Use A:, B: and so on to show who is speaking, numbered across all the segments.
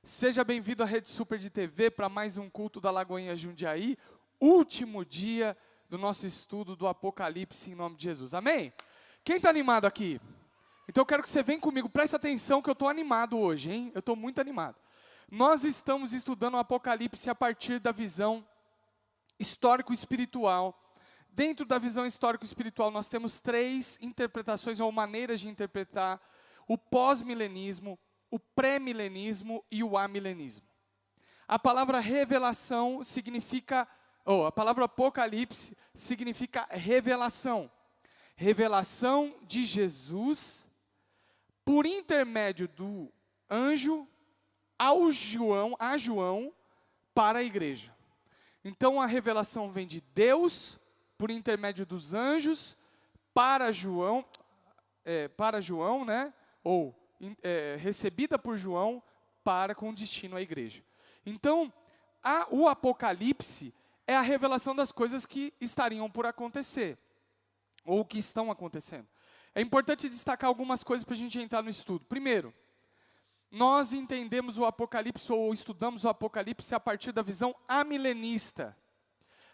A: Seja bem-vindo à Rede Super de TV para mais um culto da Lagoinha Jundiaí, último dia do nosso estudo do Apocalipse em nome de Jesus. Amém? Quem está animado aqui? Então eu quero que você venha comigo, presta atenção que eu estou animado hoje, hein? Eu estou muito animado. Nós estamos estudando o Apocalipse a partir da visão histórico-espiritual. Dentro da visão histórico-espiritual nós temos três interpretações ou maneiras de interpretar o pós-milenismo, o pré-milenismo e o amilenismo. A palavra revelação significa, a palavra apocalipse significa revelação. Revelação de Jesus por intermédio do anjo a João para a igreja. Então a revelação vem de Deus por intermédio dos anjos para João, né? Recebida por João para com destino à igreja. Então, o Apocalipse é a revelação das coisas que estariam por acontecer, ou que estão acontecendo. É importante destacar algumas coisas para a gente entrar no estudo. Primeiro, nós entendemos o Apocalipse, ou estudamos o Apocalipse a partir da visão amilenista.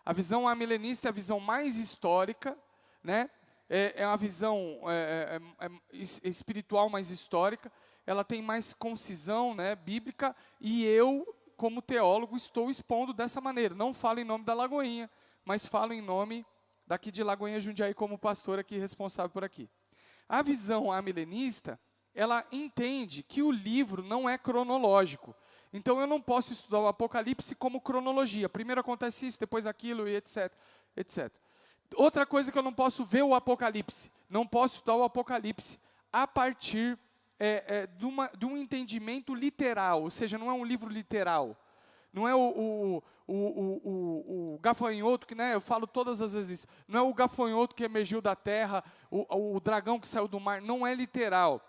A: A visão amilenista é a visão mais histórica, né? É uma visão espiritual mais histórica, ela tem mais concisão, né, bíblica, e eu, como teólogo, estou expondo dessa maneira. Não falo em nome da Lagoinha, mas falo em nome daqui de Lagoinha Jundiaí, como pastor aqui responsável por aqui. A visão amilenista, ela entende que o livro não é cronológico. Então eu não posso estudar o Apocalipse como cronologia. Primeiro acontece isso, depois aquilo, e etc, etc. Outra coisa que eu não posso ver o Apocalipse, não posso estudar o Apocalipse a partir de um entendimento literal, ou seja, não é um livro literal. Não é o gafanhoto, que, né, eu falo todas as vezes isso, não é o gafanhoto que emergiu da terra, o dragão que saiu do mar, não é literal.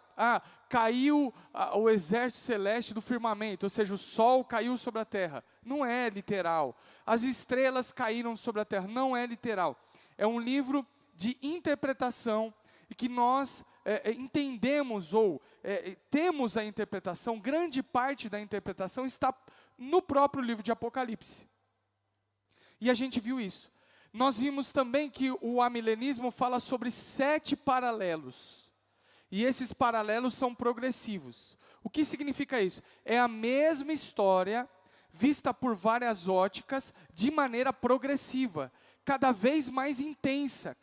A: Caiu o exército celeste do firmamento, ou seja, o sol caiu sobre a terra, não é literal. As estrelas caíram sobre a terra, não é literal. É um livro de interpretação e que nós entendemos ou temos a interpretação, grande parte da interpretação está no próprio livro de Apocalipse. E a gente viu isso. Nós vimos também que o amilenismo fala sobre 7 paralelos. E esses paralelos são progressivos. O que significa isso? É a mesma história vista por várias óticas de maneira progressiva. Cada vez mais intensa,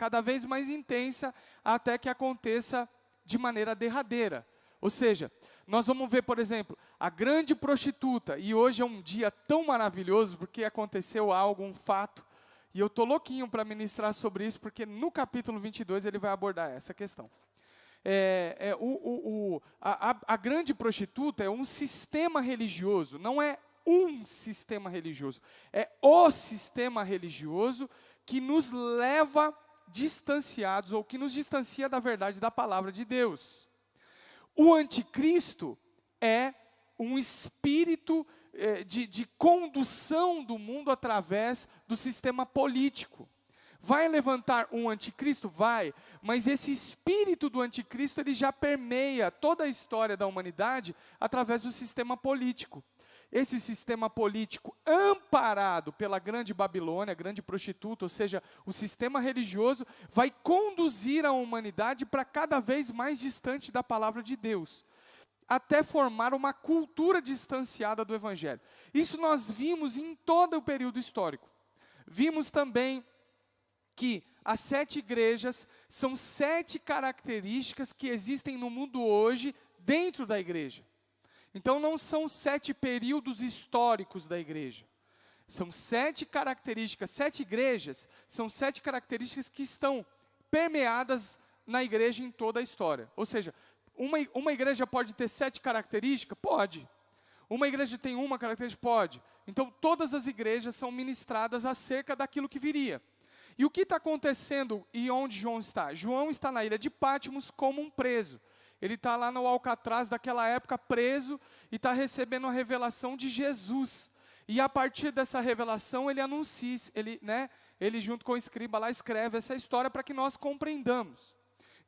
A: até que aconteça de maneira derradeira. Ou seja, nós vamos ver, por exemplo, a grande prostituta, e hoje é um dia tão maravilhoso, porque aconteceu algo, um fato, e eu estou louquinho para ministrar sobre isso, porque no capítulo 22 ele vai abordar essa questão. A grande prostituta é um sistema religioso, não é um sistema religioso, é o sistema religioso que nos leva distanciados, ou que nos distancia da verdade da palavra de Deus. O anticristo é um espírito de condução do mundo através do sistema político. Vai levantar um anticristo? Vai, mas esse espírito do anticristo, ele já permeia toda a história da humanidade através do sistema político. Esse sistema político amparado pela grande Babilônia, a grande prostituta, ou seja, o sistema religioso, vai conduzir a humanidade para cada vez mais distante da palavra de Deus, até formar uma cultura distanciada do Evangelho. Isso nós vimos em todo o período histórico. Vimos também que as 7 igrejas são 7 características que existem no mundo hoje dentro da igreja. Então não são 7 períodos históricos da igreja. São 7 características, 7 igrejas, são 7 características que estão permeadas na igreja em toda a história. Ou seja, uma igreja pode ter 7 características? Pode. Uma igreja tem uma característica? Pode. Então todas as igrejas são ministradas acerca daquilo que viria. E o que está acontecendo e onde João está? João está na ilha de Patmos como um preso. Ele está lá no Alcatraz daquela época preso e está recebendo a revelação de Jesus. E a partir dessa revelação ele anuncia, ele junto com o escriba lá escreve essa história para que nós compreendamos.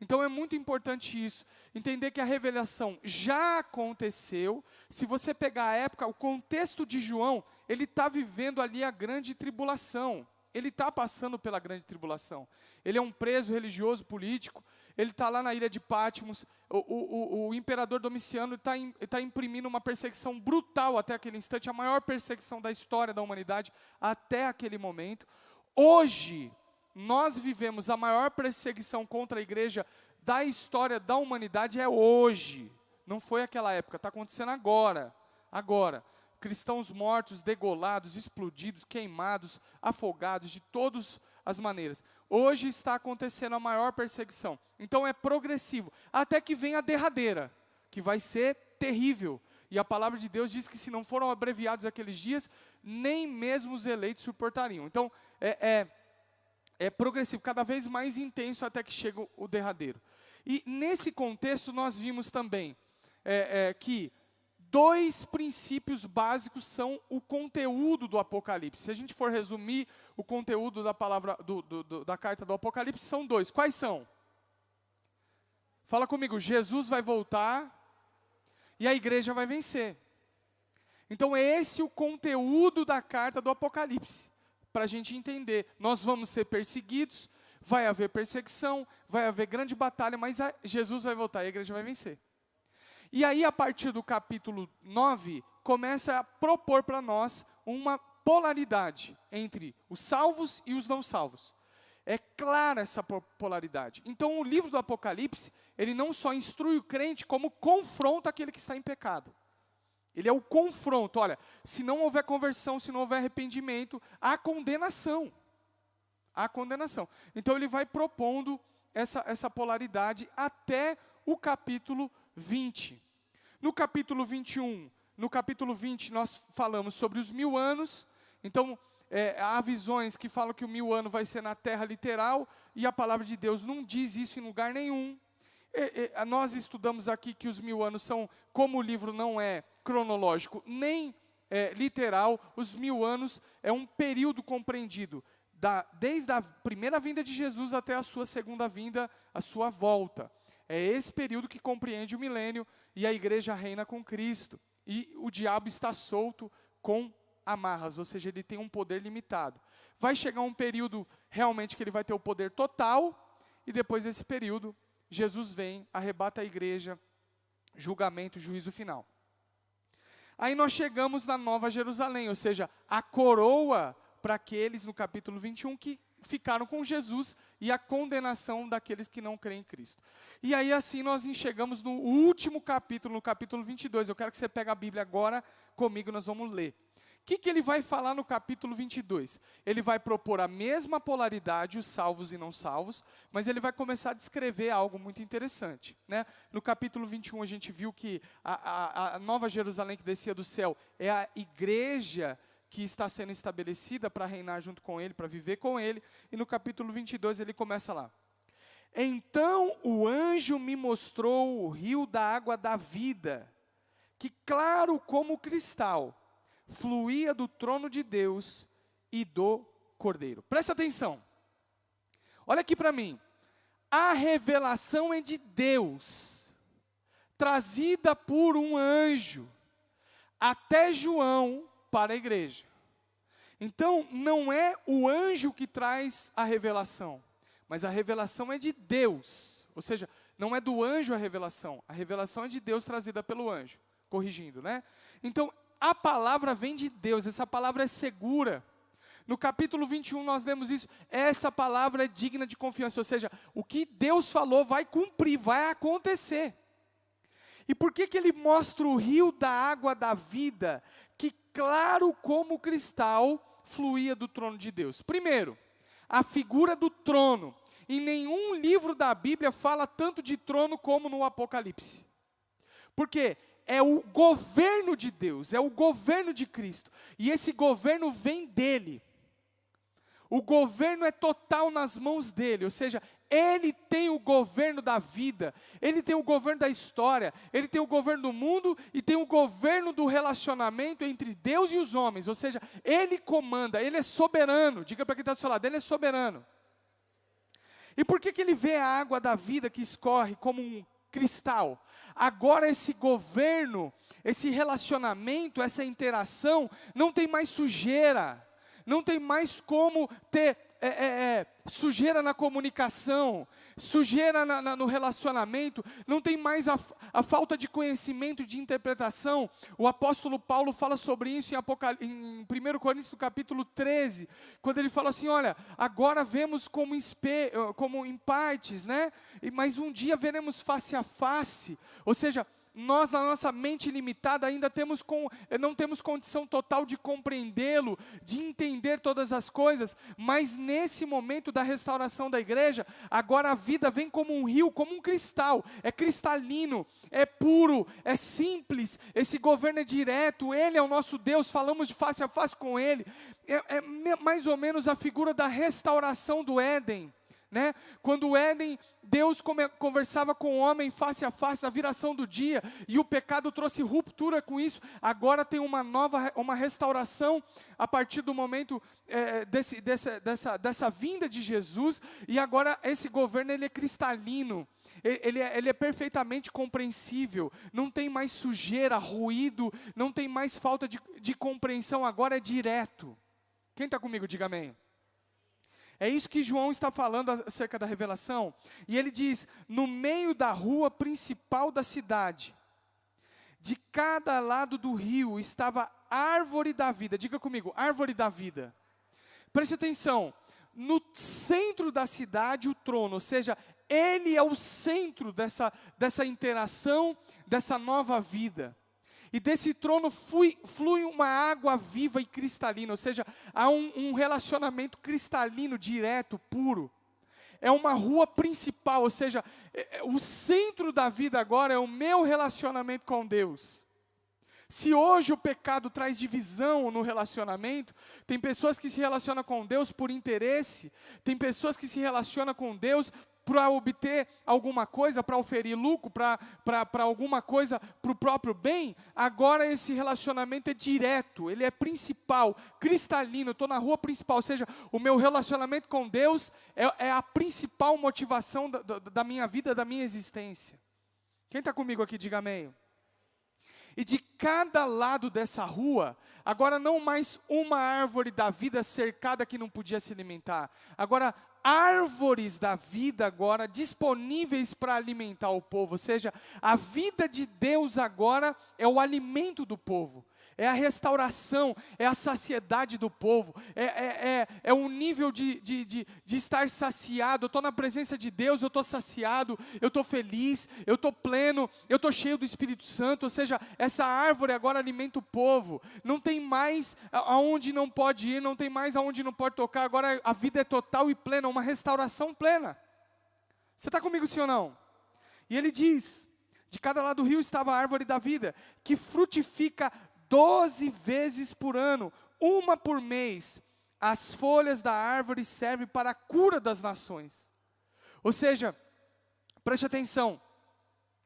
A: Então é muito importante isso, entender que a revelação já aconteceu. Se você pegar a época, o contexto de João, ele está vivendo ali a grande tribulação. Ele está passando pela grande tribulação. Ele é um preso religioso, político. Ele está lá na ilha de Patmos. O imperador Domiciano está imprimindo uma perseguição brutal até aquele instante, a maior perseguição da história da humanidade até aquele momento. Hoje, nós vivemos a maior perseguição contra a igreja da história da humanidade é hoje. Não foi aquela época, está acontecendo agora. Agora. Cristãos mortos, degolados, explodidos, queimados, afogados, de todas as maneiras. Hoje está acontecendo a maior perseguição. Então é progressivo, até que vem a derradeira, que vai ser terrível. E a palavra de Deus diz que se não foram abreviados aqueles dias, nem mesmo os eleitos suportariam. Então é progressivo, cada vez mais intenso até que chega o derradeiro. E nesse contexto nós vimos também que dois princípios básicos são o conteúdo do Apocalipse. Se a gente for resumir o conteúdo da palavra da carta do Apocalipse, são dois. Quais são? Fala comigo. Jesus vai voltar e a igreja vai vencer. Então é esse o conteúdo da carta do Apocalipse, para a gente entender. Nós vamos ser perseguidos, vai haver perseguição, vai haver grande batalha, mas Jesus vai voltar e a igreja vai vencer. E aí, a partir do capítulo 9, começa a propor para nós uma polaridade entre os salvos e os não salvos. É clara essa polaridade. Então, o livro do Apocalipse, ele não só instrui o crente, como confronta aquele que está em pecado. Ele é o confronto. Olha, se não houver conversão, se não houver arrependimento, há condenação. Há condenação. Então, ele vai propondo essa polaridade até o capítulo 20. No capítulo 21, no capítulo 20 nós falamos sobre os 1000 anos. Então há visões que falam que o 1000 anos vai ser na terra literal, e a palavra de Deus não diz isso em lugar nenhum. Nós estudamos aqui que os 1000 anos são, como o livro não é cronológico nem literal, os 1000 anos é um período compreendido desde a primeira vinda de Jesus até a sua segunda vinda, a sua volta. É esse período que compreende o milênio e a igreja reina com Cristo. E o diabo está solto com amarras, ou seja, ele tem um poder limitado. Vai chegar um período realmente que ele vai ter o poder total, e depois desse período, Jesus vem, arrebata a igreja, julgamento, juízo final. Aí nós chegamos na Nova Jerusalém, ou seja, a coroa para aqueles no capítulo 21 que ficaram com Jesus e a condenação daqueles que não creem em Cristo. E aí assim nós chegamos no último capítulo, no capítulo 22. Eu quero que você pegue a Bíblia agora comigo, nós vamos ler. O que ele vai falar no capítulo 22? Ele vai propor a mesma polaridade, os salvos e não salvos, mas ele vai começar a descrever algo muito interessante, né? No capítulo 21 a gente viu que a Nova Jerusalém que descia do céu é a igreja que está sendo estabelecida para reinar junto com ele, para viver com ele. E no capítulo 22 ele começa lá. Então o anjo me mostrou o rio da água da vida, que claro como cristal, fluía do trono de Deus e do Cordeiro. Presta atenção. Olha aqui para mim. A revelação é de Deus, trazida por um anjo, até João, para a igreja. Então, não é o anjo que traz a revelação, mas a revelação é de Deus. Ou seja, não é do anjo a revelação é de Deus trazida pelo anjo. Corrigindo, né? Então, a palavra vem de Deus, essa palavra é segura. No capítulo 21 nós lemos isso, essa palavra é digna de confiança, ou seja, o que Deus falou vai cumprir, vai acontecer. E por que ele mostra o rio da água da vida, que claro como cristal fluía do trono de Deus? Primeiro, a figura do trono. Em nenhum livro da Bíblia fala tanto de trono como no Apocalipse. Porque é o governo de Deus, é o governo de Cristo. E esse governo vem dele. O governo é total nas mãos dele, ou seja, ele tem o governo da vida, ele tem o governo da história, ele tem o governo do mundo e tem o governo do relacionamento entre Deus e os homens, ou seja, ele comanda, ele é soberano. Diga para quem está do seu lado, ele é soberano. E por que que ele vê a água da vida que escorre como um cristal? Agora esse governo, esse relacionamento, essa interação, não tem mais sujeira, não tem mais como ter sujeira na comunicação, sujeira no relacionamento, não tem mais a falta de conhecimento, de interpretação. O apóstolo Paulo fala sobre isso em 1 Coríntios capítulo 13, quando ele fala assim, olha, agora vemos como em partes, né? Mas um dia veremos face a face, ou seja, nós, na nossa mente limitada, ainda não temos condição total de compreendê-lo, de entender todas as coisas, mas nesse momento da restauração da igreja, agora a vida vem como um rio, como um cristal, é cristalino, é puro, é simples, esse governo é direto, Ele é o nosso Deus, falamos de face a face com Ele, é mais ou menos a figura da restauração do Éden. Né? Quando o Éden, Deus conversava com o homem face a face na viração do dia, e o pecado trouxe ruptura com isso, agora tem uma restauração a partir do momento dessa vinda de Jesus, e agora esse governo ele é cristalino, ele é perfeitamente compreensível, não tem mais sujeira, ruído, não tem mais falta de compreensão, agora é direto. Quem está comigo, diga amém. É isso que João está falando acerca da revelação. E ele diz, no meio da rua principal da cidade, de cada lado do rio estava a árvore da vida. Diga comigo, árvore da vida. Preste atenção, no centro da cidade o trono, ou seja, ele é o centro dessa interação, dessa nova vida. E desse trono flui uma água viva e cristalina, ou seja, há um relacionamento cristalino, direto, puro. É uma rua principal, ou seja, o centro da vida agora é o meu relacionamento com Deus. Se hoje o pecado traz divisão no relacionamento, tem pessoas que se relacionam com Deus por interesse, tem pessoas que se relacionam com Deus para obter alguma coisa, para oferir lucro, para alguma coisa, para o próprio bem. Agora esse relacionamento é direto, ele é principal, cristalino, eu estou na rua principal, ou seja, o meu relacionamento com Deus é a principal motivação da minha vida, da minha existência. Quem está comigo aqui, diga amém. E de cada lado dessa rua, agora não mais uma árvore da vida cercada que não podia se alimentar, agora árvores da vida agora disponíveis para alimentar o povo, ou seja, a vida de Deus agora é o alimento do povo, é a restauração, é a saciedade do povo, é um nível de estar saciado. Eu estou na presença de Deus, eu estou saciado, eu estou feliz, eu estou pleno, eu estou cheio do Espírito Santo, ou seja, essa árvore agora alimenta o povo, não tem mais aonde não pode ir, não tem mais aonde não pode tocar, agora a vida é total e plena, uma restauração plena. Você está comigo sim ou não? E ele diz, de cada lado do rio estava a árvore da vida, que frutifica 12 vezes por ano, uma por mês. As folhas da árvore servem para a cura das nações. Ou seja, preste atenção,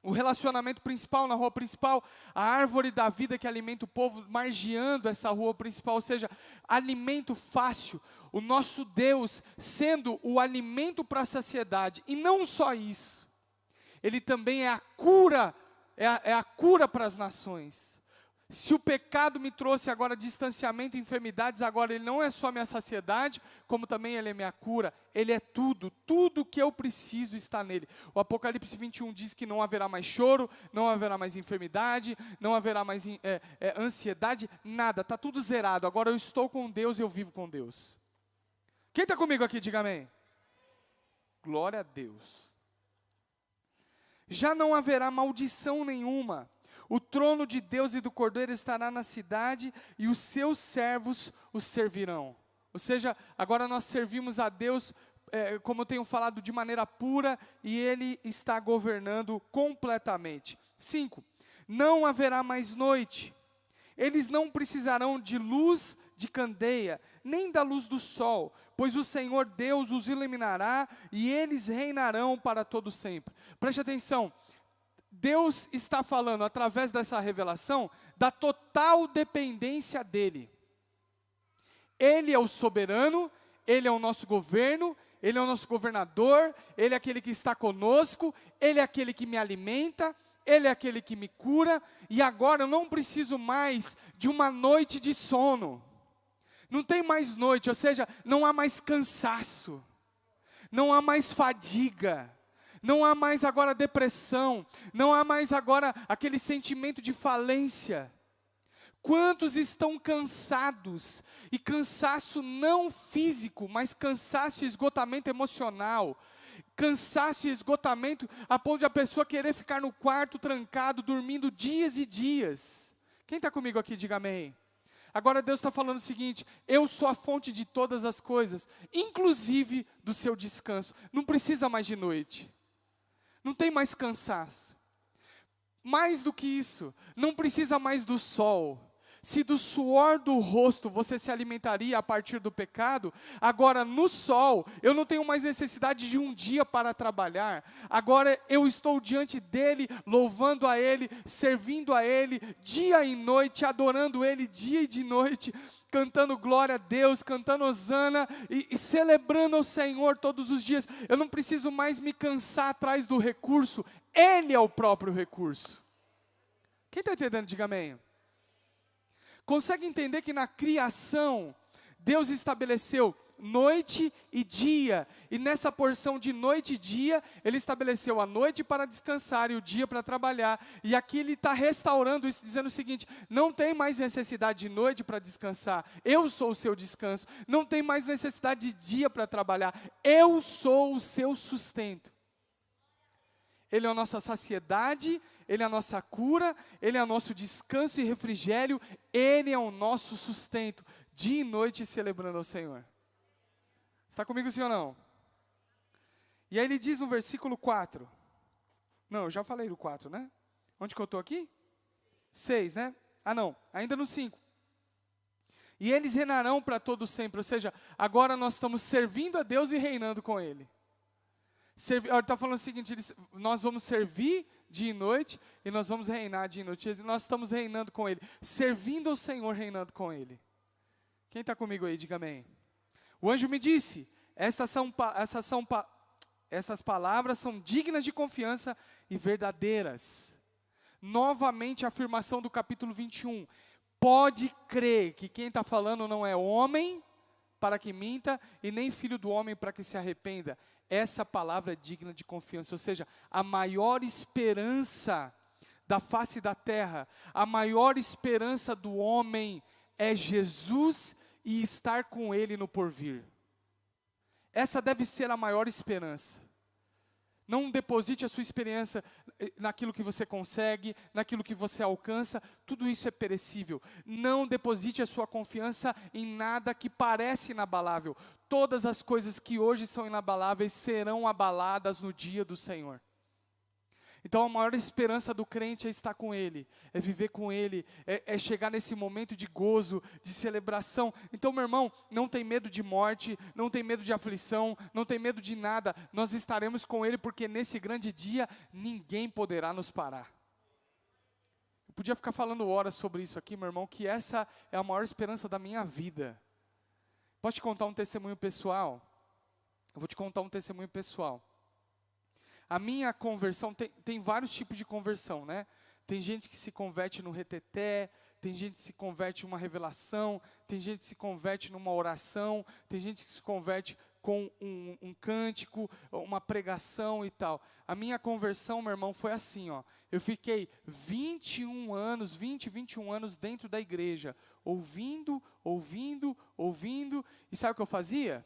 A: o relacionamento principal na rua principal, a árvore da vida que alimenta o povo, margeando essa rua principal, ou seja, alimento fácil, o nosso Deus sendo o alimento para a saciedade, e não só isso, Ele também é a cura, é a cura para as nações. Se o pecado me trouxe agora distanciamento e enfermidades, agora Ele não é só minha saciedade, como também Ele é minha cura, Ele é tudo, tudo que eu preciso está nele. O Apocalipse 21 diz que não haverá mais choro, não haverá mais enfermidade, não haverá mais ansiedade, nada, está tudo zerado, agora eu estou com Deus e eu vivo com Deus. Quem está comigo aqui, diga amém. Glória a Deus. Já não haverá maldição nenhuma. O trono de Deus e do Cordeiro estará na cidade e os seus servos os servirão. Ou seja, agora nós servimos a Deus, como eu tenho falado, de maneira pura e Ele está governando completamente. 5. Não haverá mais noite. Eles não precisarão de luz de candeia, nem da luz do sol, pois o Senhor Deus os iluminará e eles reinarão para todo sempre. Preste atenção. Deus está falando, através dessa revelação, da total dependência dEle. Ele é o soberano, Ele é o nosso governo, Ele é o nosso governador, Ele é aquele que está conosco, Ele é aquele que me alimenta, Ele é aquele que me cura, e agora eu não preciso mais de uma noite de sono. Não tem mais noite, ou seja, não há mais cansaço, não há mais fadiga, não há mais agora depressão, não há mais agora aquele sentimento de falência. Quantos estão cansados, e cansaço não físico, mas cansaço e esgotamento emocional, cansaço e esgotamento a ponto de a pessoa querer ficar no quarto trancado, dormindo dias e dias. Quem está comigo aqui, diga amém. Agora Deus está falando o seguinte: eu sou a fonte de todas as coisas, inclusive do seu descanso. Não precisa mais de noite, não tem mais cansaço. Mais do que isso, não precisa mais do sol. Se do suor do rosto você se alimentaria a partir do pecado, agora no sol, eu não tenho mais necessidade de um dia para trabalhar. Agora eu estou diante dEle, louvando a Ele, servindo a Ele, dia e noite, adorando Ele dia e de noite, cantando glória a Deus, cantando hosana e celebrando ao Senhor todos os dias. Eu não preciso mais me cansar atrás do recurso, Ele é o próprio recurso. Quem está entendendo, diga amém. Consegue entender que na criação, Deus estabeleceu noite e dia, e nessa porção de noite e dia, Ele estabeleceu a noite para descansar e o dia para trabalhar, e aqui Ele está restaurando isso, dizendo o seguinte: não tem mais necessidade de noite para descansar, eu sou o seu descanso, não tem mais necessidade de dia para trabalhar, eu sou o seu sustento. Ele é a nossa saciedade, Ele é a nossa cura, Ele é o nosso descanso e refrigério, Ele é o nosso sustento, dia e noite celebrando ao Senhor. Está comigo sim ou não? E aí ele diz no versículo 4, não, eu já falei do 4, né? Onde que eu estou aqui? 6, né? Ah não, ainda no 5. E eles reinarão para todo sempre, ou seja, agora nós estamos servindo a Deus e reinando com Ele. Ele está falando o seguinte: nós vamos servir dia e noite, e nós vamos reinar dia e noite. Nós estamos reinando com Ele, servindo ao Senhor, reinando com Ele. Quem está comigo aí, diga amém. O anjo me disse: essas palavras são dignas de confiança e verdadeiras. Novamente a afirmação do capítulo 21. Pode crer que quem está falando não é homem para que minta, e nem filho do homem para que se arrependa. Essa palavra é digna de confiança, ou seja, a maior esperança da face da terra, a maior esperança do homem é Jesus e estar com Ele no porvir. Essa deve ser a maior esperança. Não deposite a sua experiência naquilo que você consegue, naquilo que você alcança, tudo isso é perecível. Não deposite a sua confiança em nada que parece inabalável. Todas as coisas que hoje são inabaláveis serão abaladas no dia do Senhor. Então a maior esperança do crente é estar com Ele, é viver com Ele, é chegar nesse momento de gozo, de celebração. Então, meu irmão, não tem medo de morte, não tem medo de aflição, não tem medo de nada. Nós estaremos com Ele, porque nesse grande dia ninguém poderá nos parar. Eu podia ficar falando horas sobre isso aqui, meu irmão, que essa é a maior esperança da minha vida. Posso te contar um testemunho pessoal? Eu vou te contar um testemunho pessoal. A minha conversão, tem vários tipos de conversão, né? Tem gente que se converte no reteté, tem gente que se converte em uma revelação, tem gente que se converte numa oração, tem gente que se converte com um cântico, uma pregação e tal. A minha conversão, meu irmão, foi assim, ó. Eu fiquei 21 anos dentro da igreja, ouvindo, e sabe o que eu fazia?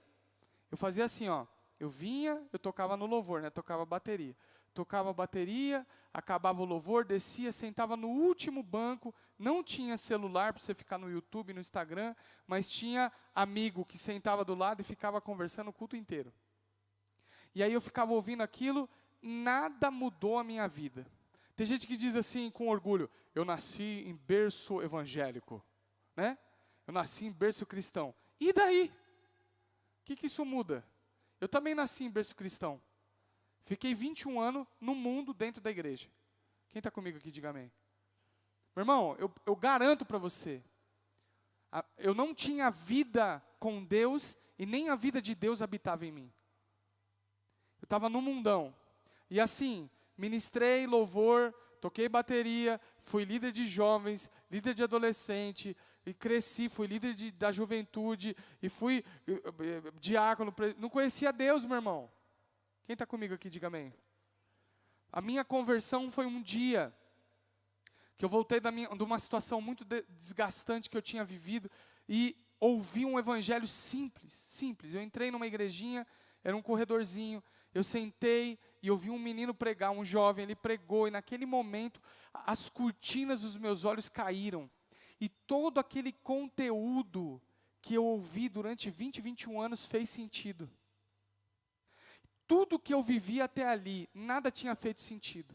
A: Eu fazia assim, ó. Eu vinha, eu tocava no louvor, né? Tocava bateria. Tocava bateria, acabava o louvor, descia, sentava no último banco. Não tinha celular para você ficar no YouTube, no Instagram, mas tinha amigo que sentava do lado e ficava conversando o culto inteiro. E aí eu ficava ouvindo aquilo, nada mudou a minha vida. Tem gente que diz assim com orgulho: eu nasci em berço evangélico, né? Eu nasci em berço cristão. E daí? O que isso muda? Eu também nasci em berço cristão. Fiquei 21 anos no mundo dentro da igreja. Quem está comigo aqui, diga amém. Meu irmão, eu garanto para você, eu não tinha vida com Deus e nem a vida de Deus habitava em mim. estava no mundão. E assim, ministrei louvor, toquei bateria, fui líder de jovens, líder de adolescente, e cresci, fui líder da juventude, e fui diácono. Não conhecia Deus, meu irmão. Quem está comigo aqui, diga amém. A minha conversão foi um dia que eu voltei de uma situação muito desgastante que eu tinha vivido e ouvi um evangelho simples. Eu entrei numa igrejinha, era um corredorzinho, eu sentei e ouvi um menino pregar, um jovem, ele pregou e naquele momento as cortinas dos meus olhos caíram. E todo aquele conteúdo que eu ouvi durante 20, 21 anos fez sentido. Tudo que eu vivi até ali, nada tinha feito sentido.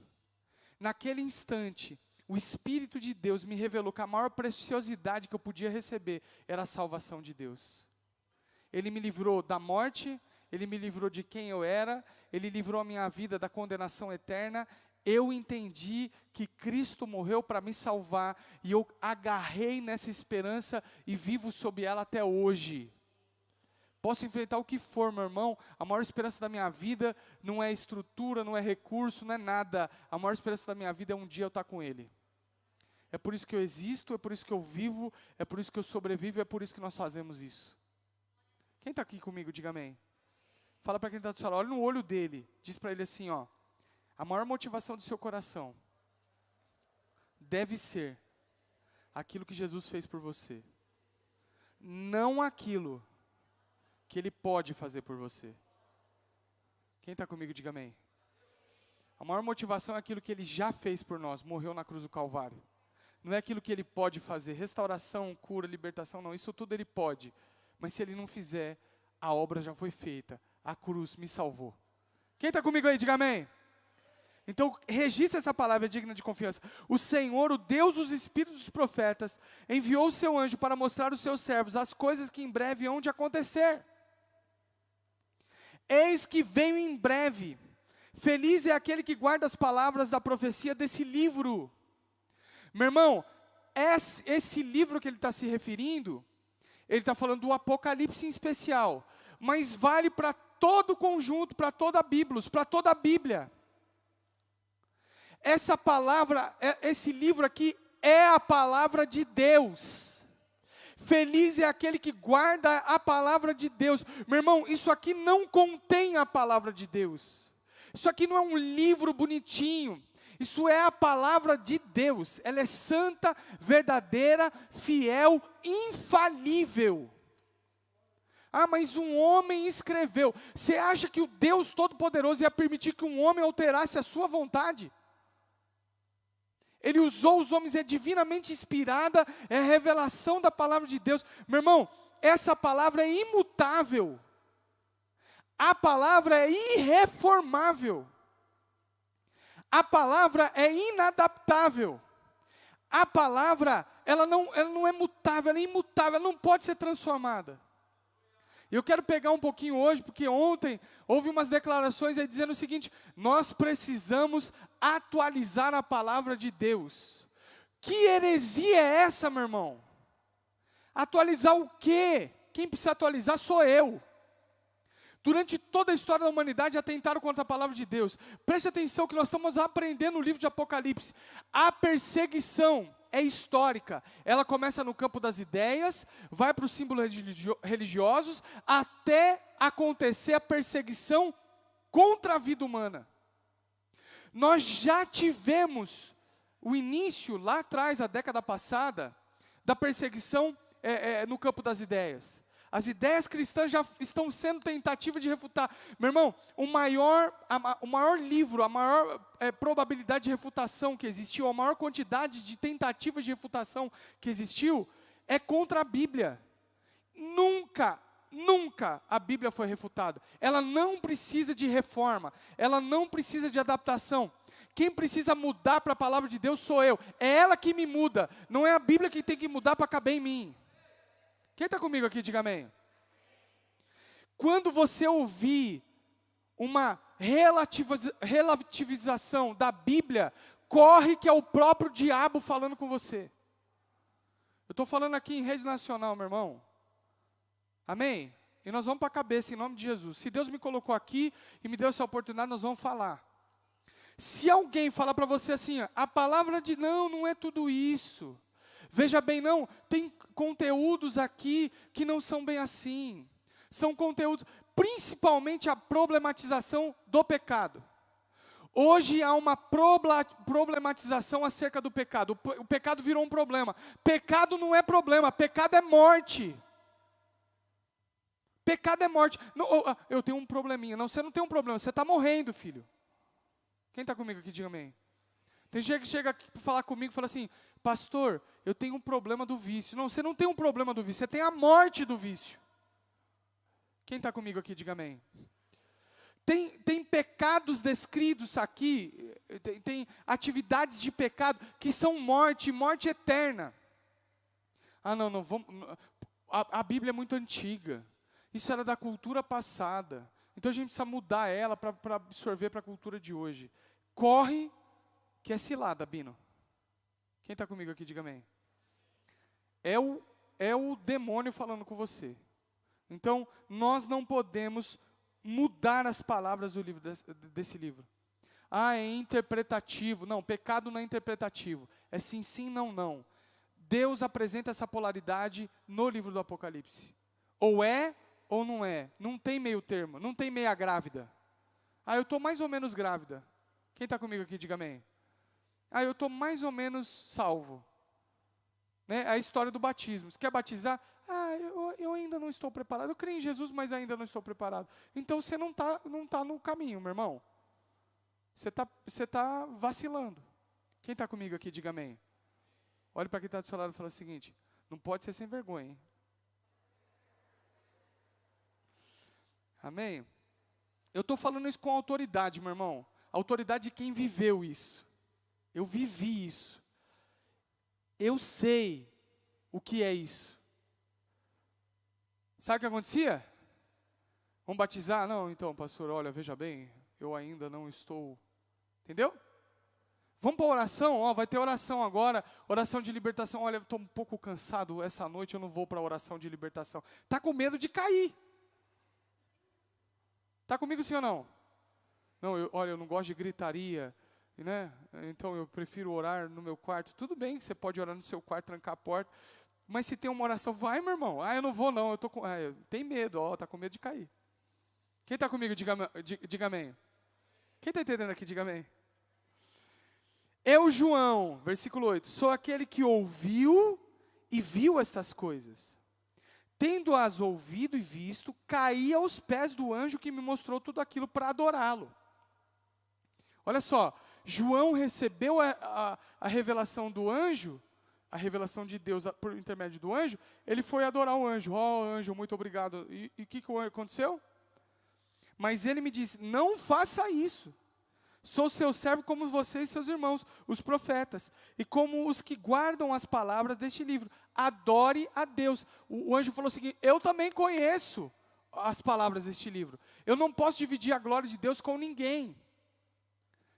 A: Naquele instante, o Espírito de Deus me revelou que a maior preciosidade que eu podia receber era a salvação de Deus. Ele me livrou da morte, Ele me livrou de quem eu era, Ele livrou a minha vida da condenação eterna. Eu entendi que Cristo morreu para me salvar e eu agarrei nessa esperança e vivo sob ela até hoje. Posso enfrentar o que for, meu irmão, a maior esperança da minha vida não é estrutura, não é recurso, não é nada. A maior esperança da minha vida é um dia eu estar com Ele. É por isso que eu existo, é por isso que eu vivo, é por isso que eu sobrevivo, é por isso que nós fazemos isso. Quem está aqui comigo, diga amém. Fala para quem está do seu lado, olha no olho dele, diz para ele assim, ó. A maior motivação do seu coração deve ser aquilo que Jesus fez por você. Não aquilo que Ele pode fazer por você. Quem está comigo, diga amém. A maior motivação é aquilo que Ele já fez por nós, morreu na cruz do Calvário. Não é aquilo que Ele pode fazer, restauração, cura, libertação, não, isso tudo Ele pode. Mas se Ele não fizer, a obra já foi feita, a cruz me salvou. Quem está comigo aí, diga amém. Então, registre essa palavra digna de confiança. O Senhor, o Deus dos Espíritos dos profetas, enviou o seu anjo para mostrar aos seus servos as coisas que em breve hão de acontecer. Eis que venho em breve. Feliz é aquele que guarda as palavras da profecia desse livro. Meu irmão, esse livro que ele está se referindo, ele está falando do Apocalipse em especial, mas vale para todo o conjunto, para toda a Bíblia, para toda a Bíblia. Essa palavra, esse livro aqui é a palavra de Deus. Feliz é aquele que guarda a palavra de Deus. Meu irmão, isso aqui não contém a palavra de Deus. Isso aqui não é um livro bonitinho. Isso é a palavra de Deus. Ela é santa, verdadeira, fiel, infalível. Ah, mas um homem escreveu. Você acha que o Deus Todo-Poderoso ia permitir que um homem alterasse a sua vontade? Ele usou os homens, é divinamente inspirada, é a revelação da palavra de Deus. Meu irmão, essa palavra é imutável. A palavra é irreformável. A palavra é inadaptável. A palavra, ela não é mutável, ela é imutável, ela não pode ser transformada. Eu quero pegar um pouquinho hoje, porque ontem houve umas declarações aí dizendo o seguinte: nós precisamos atualizar a palavra de Deus. Que heresia é essa, meu irmão? Atualizar o quê? Quem precisa atualizar sou eu. Durante toda a história da humanidade atentaram contra a palavra de Deus. Preste atenção que nós estamos aprendendo no livro de Apocalipse. A perseguição é histórica. Ela começa no campo das ideias, vai para os símbolos religiosos, até acontecer a perseguição contra a vida humana. Nós já tivemos o início, lá atrás, a década passada, da perseguição no campo das ideias. As ideias cristãs já estão sendo tentativa de refutar. Meu irmão, o maior livro, a maior probabilidade de refutação que existiu, a maior quantidade de tentativas de refutação que existiu, é contra a Bíblia. Nunca a Bíblia foi refutada. Ela não precisa de reforma, ela não precisa de adaptação. Quem precisa mudar para a palavra de Deus sou eu. É ela que me muda, não é a Bíblia que tem que mudar para caber em mim. Quem está comigo aqui, diga amém. Quando você ouvir uma relativização da Bíblia, corre que é o próprio diabo falando com você. Eu estou falando aqui em rede nacional, meu irmão. Amém? e nós vamos para a cabeça em nome de Jesus. Se Deus me colocou aqui e me deu essa oportunidade, nós vamos falar. Se alguém falar para você assim, ó, a palavra de não é tudo isso. Veja bem, não, tem conteúdos aqui que não são bem assim. São conteúdos, principalmente a problematização do pecado. Hoje há uma problematização acerca do pecado. O pecado virou um problema. Pecado não é problema, pecado é morte. Pecado é morte. Não, eu tenho um probleminha. Não, você não tem um problema, você está morrendo, filho. Quem está comigo aqui, diga amém. Tem gente que chega aqui para falar comigo e fala assim, pastor, eu tenho um problema do vício. Não, você não tem um problema do vício, você tem a morte do vício. Quem está comigo aqui, diga amém. Tem pecados descritos aqui, tem atividades de pecado que são morte eterna. Não, vamos, a Bíblia é muito antiga. Isso era da cultura passada. Então a gente precisa mudar ela para absorver para a cultura de hoje. Corre, que é cilada, Bino. Quem está comigo aqui, diga amém. É o demônio falando com você. Então, nós não podemos mudar as palavras do livro desse livro. É interpretativo. Não, pecado não é interpretativo. É sim, sim, não, não. Deus apresenta essa polaridade no livro do Apocalipse. Ou é, ou não é. Não tem meio termo, não tem meia grávida. Eu estou mais ou menos grávida. Quem está comigo aqui, diga amém. Eu estou mais ou menos salvo. Né? A história do batismo. Você quer batizar? Eu ainda não estou preparado. Eu creio em Jesus, mas ainda não estou preparado. Então você não tá no caminho, meu irmão. Você tá vacilando. Quem está comigo aqui, diga amém. Olhe para quem está do seu lado e fala o seguinte, não pode ser sem vergonha, hein? Amém? Eu estou falando isso com autoridade, meu irmão. Autoridade de quem viveu isso. Eu vivi isso. Eu sei o que é isso. Sabe o que acontecia? Vamos batizar? Não, então, pastor, olha, veja bem, eu ainda não estou. Entendeu? Vamos para a oração? Vai ter oração agora, oração de libertação. Olha, eu estou um pouco cansado, essa noite eu não vou para a oração de libertação. Está com medo de cair. Está comigo sim ou não? Não, eu não gosto de gritaria, né? Então eu prefiro orar no meu quarto. Tudo bem, você pode orar no seu quarto, trancar a porta. Mas se tem uma oração, vai, meu irmão. Eu não vou não, eu tô com, tem medo, está com medo de cair. Quem está comigo, diga amém. Quem está entendendo aqui, diga amém. Eu, João, versículo 8, sou aquele que ouviu e viu estas coisas. Tendo-as ouvido e visto, caí aos pés do anjo que me mostrou tudo aquilo para adorá-lo. Olha só, João recebeu a revelação do anjo, a revelação de Deus por intermédio do anjo, ele foi adorar o anjo. Anjo, muito obrigado. E o que aconteceu? Mas ele me disse, não faça isso. Sou seu servo como vocês e seus irmãos, os profetas, e como os que guardam as palavras deste livro. Adore a Deus. O anjo falou o seguinte, eu também conheço as palavras deste livro. Eu não posso dividir a glória de Deus com ninguém.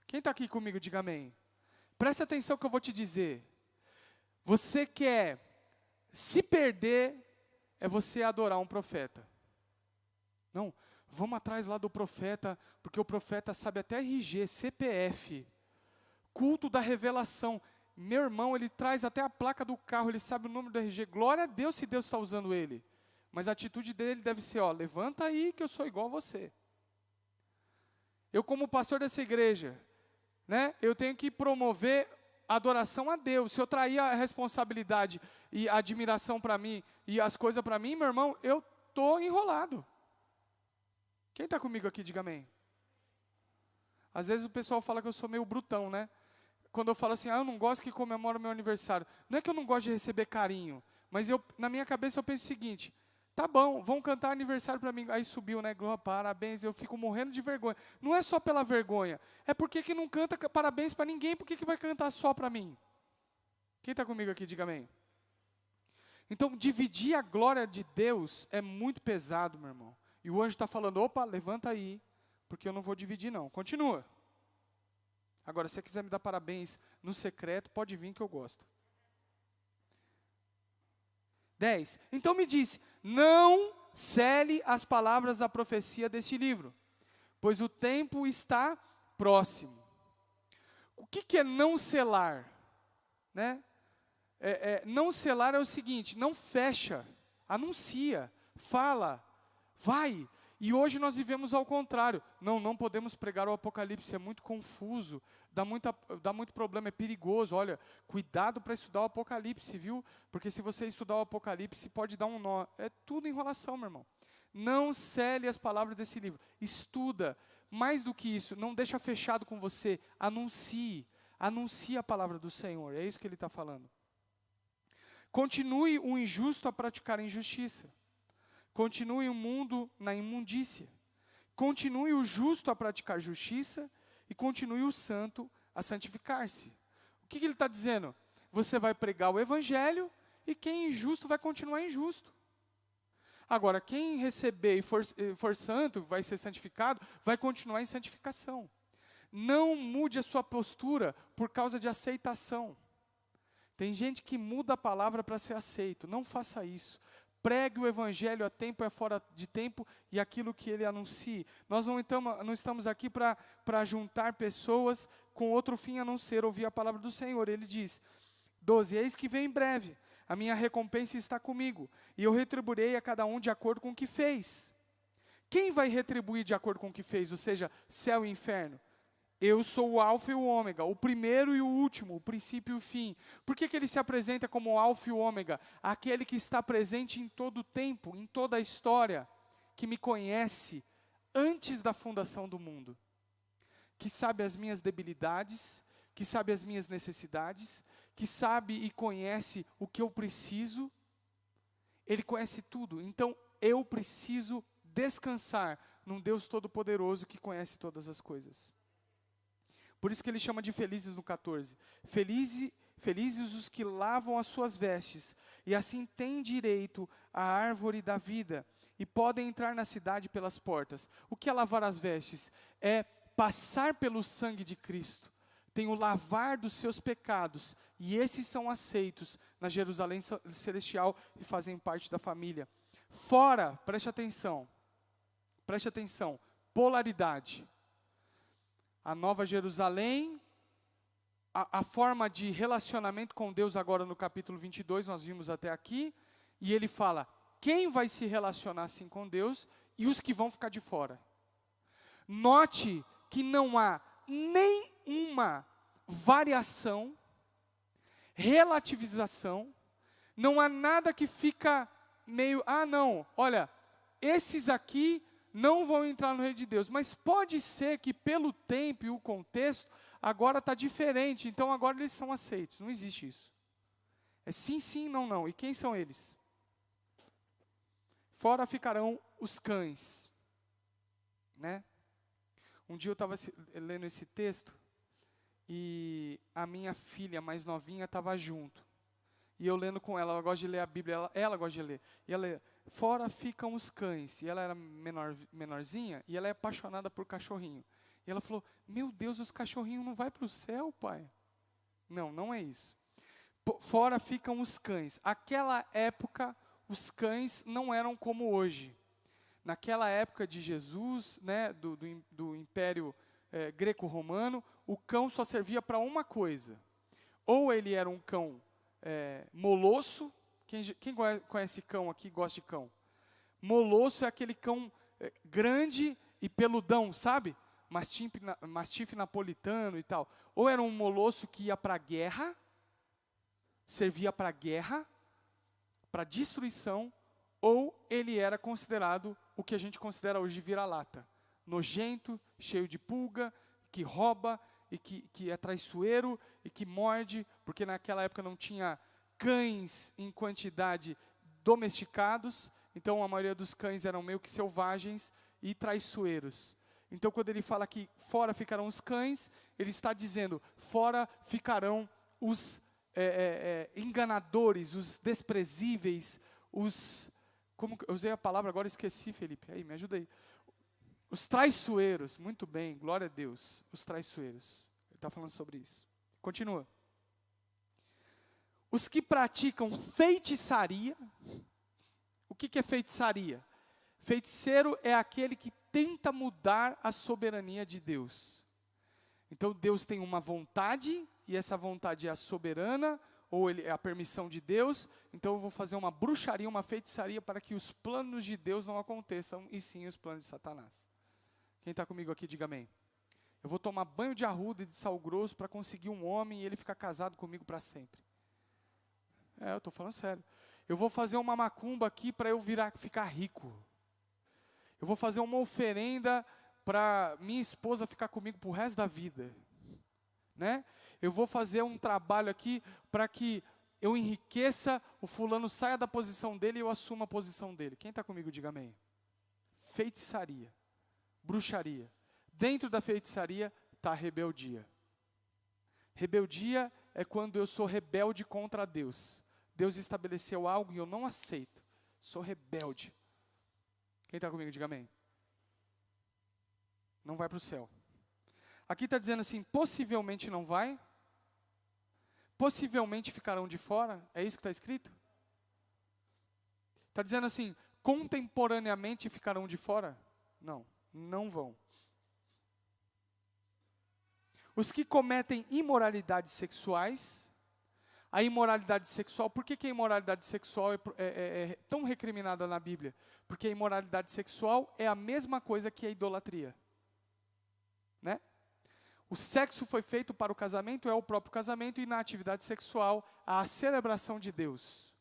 A: Quem está aqui comigo, diga amém. Presta atenção que eu vou te dizer. Você quer se perder, é você adorar um profeta. Não, vamos atrás lá do profeta, porque o profeta sabe até RG, CPF, culto da revelação. Meu irmão, ele traz até a placa do carro, ele sabe o número do RG. Glória a Deus se Deus está usando ele. Mas a atitude dele deve ser, levanta aí que eu sou igual a você. Eu como pastor dessa igreja, né, eu tenho que promover a adoração a Deus. Se eu trair a responsabilidade e a admiração para mim e as coisas para mim, meu irmão, eu estou enrolado. Quem está comigo aqui, diga amém. Às vezes o pessoal fala que eu sou meio brutão, né? Quando eu falo assim, eu não gosto que comemora o meu aniversário. Não é que eu não gosto de receber carinho, mas na minha cabeça eu penso o seguinte, tá bom, vão cantar aniversário para mim. Aí subiu, né, Glória, parabéns, eu fico morrendo de vergonha. Não é só pela vergonha, é porque que não canta parabéns para ninguém, por que vai cantar só para mim? Quem está comigo aqui, diga amém. Então, dividir a glória de Deus é muito pesado, meu irmão. E o anjo está falando, opa, levanta aí, porque eu não vou dividir não. Continua. Agora, se você quiser me dar parabéns no secreto, pode vir que eu gosto. 10. Então me disse, não Cele as palavras da profecia deste livro, pois o tempo está próximo. O que é não selar? Né? Não selar é o seguinte, não fecha, anuncia, fala, vai. E hoje nós vivemos ao contrário. Não podemos pregar o Apocalipse, é muito confuso, dá muito problema, é perigoso. Olha, cuidado para estudar o Apocalipse, viu? Porque se você estudar o Apocalipse, pode dar um nó. É tudo enrolação, meu irmão. Não cele as palavras desse livro. Estuda. Mais do que isso, não deixa fechado com você. Anuncie a palavra do Senhor. É isso que ele está falando. Continue o injusto a praticar a injustiça. Continue o mundo na imundícia. Continue o justo a praticar justiça e continue o santo a santificar-se. O que ele está dizendo? Você vai pregar o evangelho e quem é injusto vai continuar injusto. Agora, quem receber e for santo, vai ser santificado, vai continuar em santificação. Não mude a sua postura por causa de aceitação. Tem gente que muda a palavra para ser aceito. Não faça isso. Pregue o evangelho a tempo e fora de tempo e aquilo que ele anuncie. Nós não estamos aqui para juntar pessoas com outro fim a não ser ouvir a palavra do Senhor. Ele diz, 12, eis que vem em breve, a minha recompensa está comigo, e eu retribuirei a cada um de acordo com o que fez. Quem vai retribuir de acordo com o que fez, ou seja, céu e inferno? Eu sou o alfa e o ômega, o primeiro e o último, o princípio e o fim. Por que ele se apresenta como o alfa e o ômega? Aquele que está presente em todo o tempo, em toda a história, que me conhece antes da fundação do mundo. Que sabe as minhas debilidades, que sabe as minhas necessidades, que sabe e conhece o que eu preciso. Ele conhece tudo, então eu preciso descansar num Deus Todo-Poderoso que conhece todas as coisas. Por isso que ele chama de felizes no 14. Felizes os que lavam as suas vestes, e assim têm direito à árvore da vida, e podem entrar na cidade pelas portas. O que é lavar as vestes? É passar pelo sangue de Cristo. Tem o lavar dos seus pecados, e esses são aceitos na Jerusalém Celestial e fazem parte da família. Fora, preste atenção, polaridade. A Nova Jerusalém, a forma de relacionamento com Deus agora no capítulo 22, nós vimos até aqui, e ele fala, quem vai se relacionar assim com Deus e os que vão ficar de fora. Note que não há nenhuma variação, relativização, não há nada que fica meio, não, olha, esses aqui não vão entrar no reino de Deus, mas pode ser que pelo tempo e o contexto, agora está diferente, então agora eles são aceitos, não existe isso. É sim, sim, não, não. E quem são eles? Fora ficarão os cães. Né? Um dia eu estava lendo esse texto, e a minha filha mais novinha estava junto. E eu lendo com ela gosta de ler a Bíblia, ela gosta de ler. E ela, fora ficam os cães. E ela era menorzinha, e ela é apaixonada por cachorrinho. E ela falou, meu Deus, os cachorrinhos não vão para o céu, pai? Não, não é isso. Fora ficam os cães. Aquela época, os cães não eram como hoje. Naquela época de Jesus, né, do Império Greco-Romano, o cão só servia para uma coisa. Ou ele era um cão molosso. Quem conhece cão aqui, gosta de cão? Molosso é aquele cão grande e peludão, sabe? Mastife napolitano e tal. Ou era um molosso que ia para a guerra, servia para a guerra, para destruição, ou ele era considerado o que a gente considera hoje vira-lata. Nojento, cheio de pulga, que rouba, e que é traiçoeiro, e que morde, porque naquela época não tinha cães em quantidade domesticados, então a maioria dos cães eram meio que selvagens e traiçoeiros. Então quando ele fala que fora ficarão os cães, ele está dizendo, fora ficarão os enganadores, os desprezíveis, eu usei a palavra, agora esqueci, Felipe, aí, me ajuda aí. Os traiçoeiros, muito bem, glória a Deus, os traiçoeiros. Ele está falando sobre isso. Continua. Os que praticam feitiçaria. O que é feitiçaria? Feiticeiro é aquele que tenta mudar a soberania de Deus. Então Deus tem uma vontade, e essa vontade é a soberana, ou é a permissão de Deus, então eu vou fazer uma bruxaria, uma feitiçaria para que os planos de Deus não aconteçam, e sim os planos de Satanás. Quem está comigo aqui, diga amém. Eu vou tomar banho de arruda e de sal grosso para conseguir um homem e ele ficar casado comigo para sempre. Eu estou falando sério. Eu vou fazer uma macumba aqui para eu ficar rico. Eu vou fazer uma oferenda para minha esposa ficar comigo pro resto da vida, né? Eu vou fazer um trabalho aqui para que eu enriqueça, o fulano saia da posição dele e eu assuma a posição dele. Quem está comigo, diga amém. Feitiçaria, bruxaria. Dentro da feitiçaria está a rebeldia. Rebeldia é quando eu sou rebelde contra Deus. Deus estabeleceu algo e eu não aceito. Sou rebelde. Quem está comigo, diga amém. Não vai para o céu. Aqui está dizendo assim, possivelmente não vai. Possivelmente ficarão de fora. É isso que está escrito? Está dizendo assim, contemporaneamente ficarão de fora? Não, não vão. Os que cometem imoralidades sexuais. A imoralidade sexual, por que a imoralidade sexual é tão recriminada na Bíblia? Porque a imoralidade sexual é a mesma coisa que a idolatria. Né? O sexo foi feito para o casamento, é o próprio casamento, e na atividade sexual, a celebração de Deus.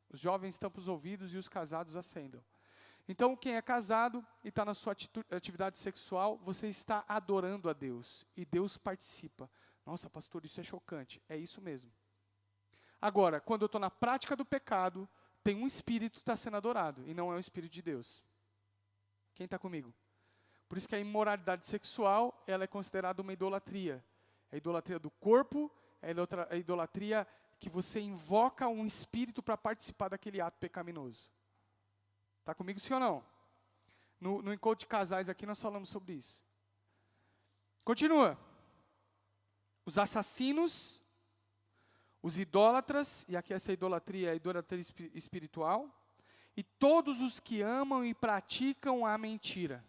A: Os jovens tampam os ouvidos e os casados acendam. Então, quem é casado e está na sua atividade sexual, você está adorando a Deus, e Deus participa. Nossa, pastor, isso é chocante. É isso mesmo. Agora, quando eu estou na prática do pecado, tem um espírito que está sendo adorado, e não é o Espírito de Deus. Quem está comigo? Por isso que a imoralidade sexual, ela é considerada uma idolatria. É a idolatria do corpo, é a idolatria que você invoca um espírito para participar daquele ato pecaminoso. Está comigo sim ou não? No encontro de casais aqui nós falamos sobre isso. Continua. Os assassinos, os idólatras, e aqui essa idolatria é a idolatria espiritual, e todos os que amam e praticam a mentira.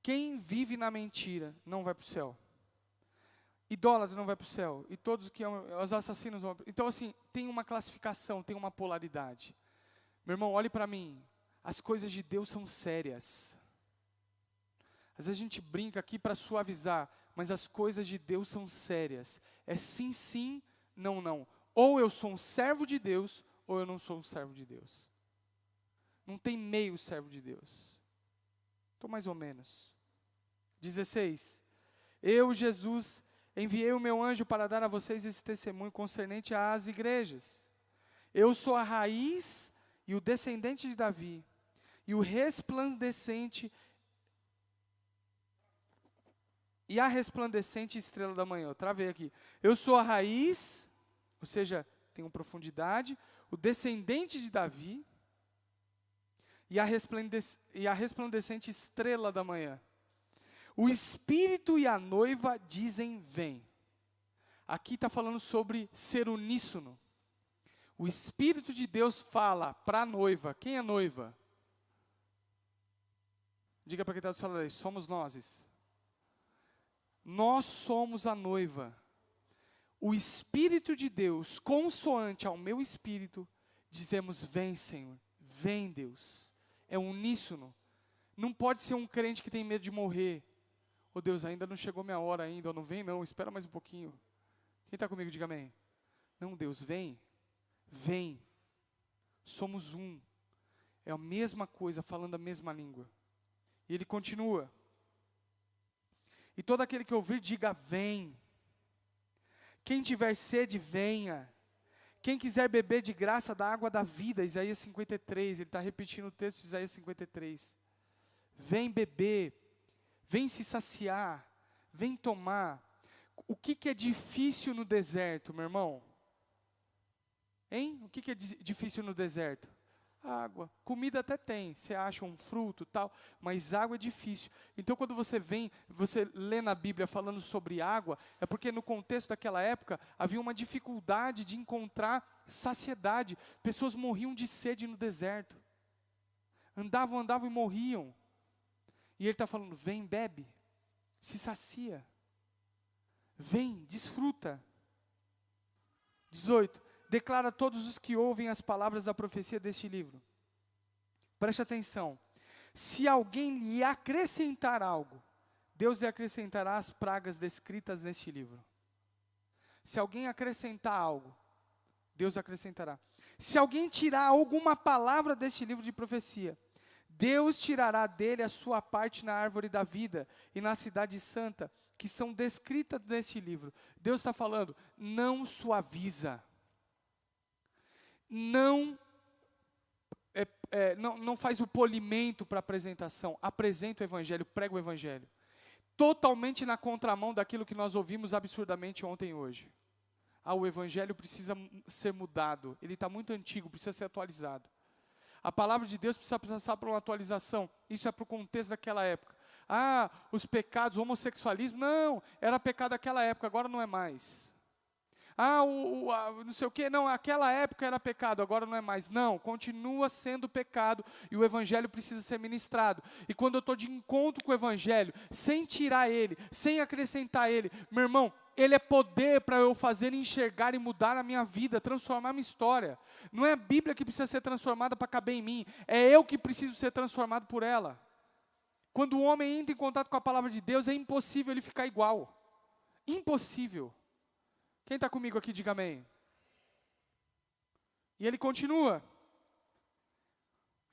A: Quem vive na mentira não vai para o céu. Idólatra não vai para o céu. E todos que amam, os assassinos vão. Então assim, tem uma classificação, tem uma polaridade. Meu irmão, olhe para mim. As coisas de Deus são sérias. Às vezes a gente brinca aqui para suavizar, mas as coisas de Deus são sérias. É sim, sim, não, não. Ou eu sou um servo de Deus, ou eu não sou um servo de Deus. Não tem meio servo de Deus. Estou mais ou menos. 16. Eu, Jesus, enviei o meu anjo para dar a vocês esse testemunho concernente às igrejas. Eu sou a raiz e o descendente de Davi, e o resplandecente e a resplandecente estrela da manhã. Eu travei aqui. Eu sou a raiz, ou seja, tenho profundidade, o descendente de Davi e a resplandecente estrela da manhã. O Espírito e a noiva dizem vem. Aqui está falando sobre ser uníssono. O Espírito de Deus fala para a noiva. Quem é noiva? Diga para quem está falando aí, somos nós. Nós somos a noiva. O Espírito de Deus, consoante ao meu espírito, dizemos, vem Senhor, vem Deus. É uníssono. Não pode ser um crente que tem medo de morrer. Oh Deus, ainda não chegou minha hora ainda, não vem não, espera mais um pouquinho. Quem está comigo, diga amém. Não, Deus, vem, vem. Somos um. É a mesma coisa, falando a mesma língua. E ele continua. E todo aquele que ouvir, diga vem. Quem tiver sede, venha. Quem quiser beber de graça da água da vida, Isaías 53, ele está repetindo o texto de Isaías 53. Vem beber, vem se saciar, vem tomar. O que é difícil no deserto, meu irmão? Hein? O que é difícil no deserto? Água. Comida até tem, você acha um fruto tal, mas água é difícil. Então quando você lê na Bíblia falando sobre água, é porque no contexto daquela época havia uma dificuldade de encontrar saciedade. Pessoas morriam de sede no deserto. Andavam e morriam. E ele está falando, vem, bebe, se sacia. Vem, desfruta. 18. Declara a todos os que ouvem as palavras da profecia deste livro. Preste atenção. Se alguém lhe acrescentar algo, Deus lhe acrescentará as pragas descritas neste livro. Se alguém acrescentar algo, Deus acrescentará. Se alguém tirar alguma palavra deste livro de profecia, Deus tirará dele a sua parte na árvore da vida e na cidade santa, que são descritas neste livro. Deus está falando, não suaviza. Não faz o polimento para a apresentação. Apresenta o evangelho, prega o evangelho. Totalmente na contramão daquilo que nós ouvimos absurdamente ontem e hoje. O evangelho precisa ser mudado. Ele está muito antigo, precisa ser atualizado. A palavra de Deus precisa passar por uma atualização. Isso é para o contexto daquela época. Os pecados, o homossexualismo, não, era pecado daquela época, agora não é mais. Não sei o quê, não, aquela época era pecado, agora não é mais. Não, continua sendo pecado e o evangelho precisa ser ministrado. E quando eu estou de encontro com o evangelho, sem tirar ele, sem acrescentar ele, meu irmão, ele é poder para eu fazer enxergar e mudar a minha vida, transformar a minha história. Não é a Bíblia que precisa ser transformada para caber em mim, é eu que preciso ser transformado por ela. Quando o homem entra em contato com a palavra de Deus, é impossível ele ficar igual. Impossível. Quem está comigo aqui, diga amém. E ele continua.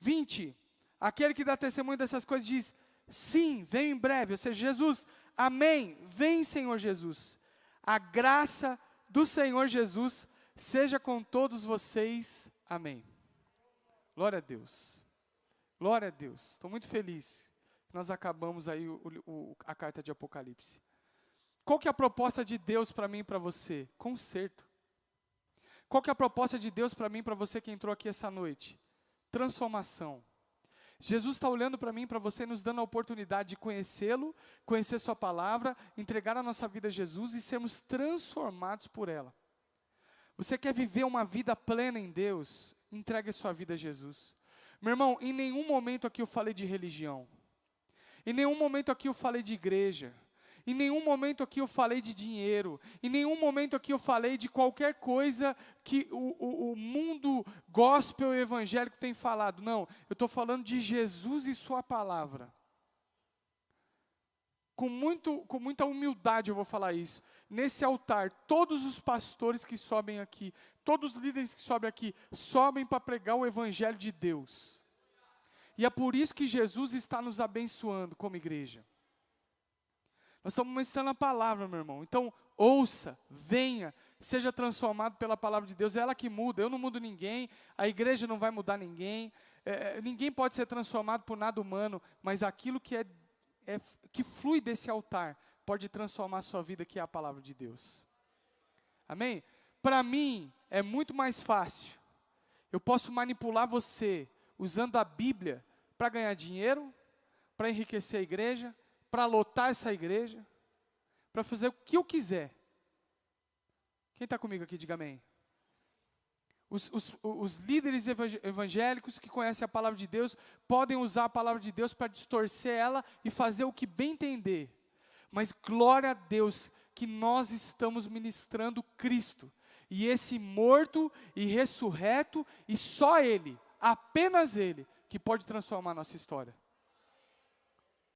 A: 20. Aquele que dá testemunho dessas coisas diz, sim, venho em breve. Ou seja, Jesus, amém, vem Senhor Jesus. A graça do Senhor Jesus seja com todos vocês. Amém. Glória a Deus. Glória a Deus. Estou muito feliz que nós acabamos aí a carta de Apocalipse. Qual que é a proposta de Deus para mim e para você? Conserto. Qual que é a proposta de Deus para mim e para você que entrou aqui essa noite? Transformação. Jesus está olhando para mim e para você, nos dando a oportunidade de conhecê-lo, conhecer sua palavra, entregar a nossa vida a Jesus e sermos transformados por ela. Você quer viver uma vida plena em Deus? Entregue a sua vida a Jesus. Meu irmão, em nenhum momento aqui eu falei de religião. Em nenhum momento aqui eu falei de igreja. Em nenhum momento aqui eu falei de dinheiro. Em nenhum momento aqui eu falei de qualquer coisa que o mundo gospel e evangélico tem falado. Não, eu estou falando de Jesus e sua palavra. Com muita humildade eu vou falar isso. Nesse altar, todos os pastores que sobem aqui, todos os líderes que sobem aqui, sobem para pregar o evangelho de Deus. E é por isso que Jesus está nos abençoando como igreja. Nós estamos ministrando a palavra, meu irmão. Então, ouça, venha, seja transformado pela palavra de Deus. É ela que muda, eu não mudo ninguém, a igreja não vai mudar ninguém. Ninguém pode ser transformado por nada humano, mas aquilo que flui desse altar pode transformar a sua vida, que é a palavra de Deus. Amém? Para mim, é muito mais fácil. Eu posso manipular você usando a Bíblia para ganhar dinheiro, para enriquecer a igreja, para lotar essa igreja, para fazer o que eu quiser. Quem está comigo aqui, diga amém. Os líderes evangélicos que conhecem a palavra de Deus, podem usar a palavra de Deus para distorcer ela e fazer o que bem entender. Mas glória a Deus que nós estamos ministrando Cristo. E esse morto e ressurreto, e só Ele, apenas Ele, que pode transformar a nossa história.